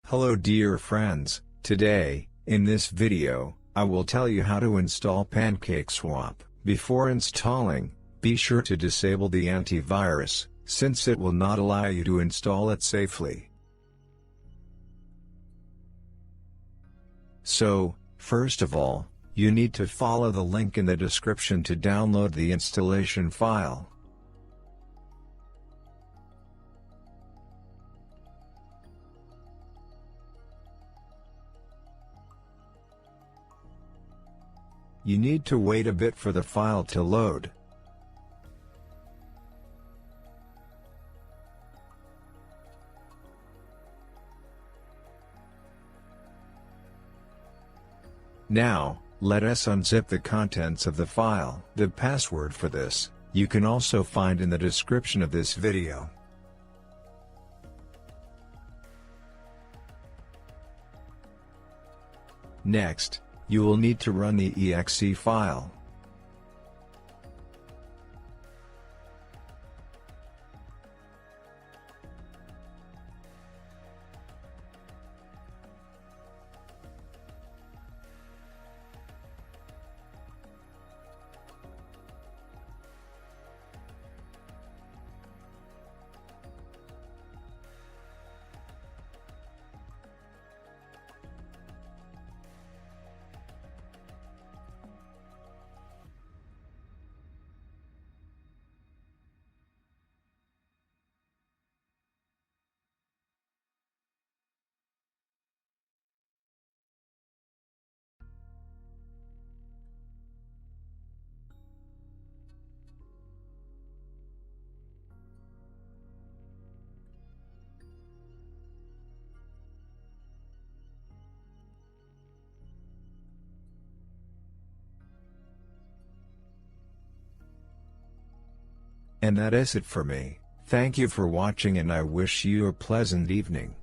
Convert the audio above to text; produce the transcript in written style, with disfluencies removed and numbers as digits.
Hello dear friends, today, in this video, I will tell you how to install PancakeSwap. Before installing, be sure to disable the antivirus, since it will not allow you to install it safely. So, first of all, you need to follow the link in the description to download the installation file. You need to wait a bit for the file to load. Now, let us unzip the contents of the file. The password for this, you can also find in the description of this video. Next, you will need to run the exe file. And that is it for me. Thank you for watching and I wish you a pleasant evening.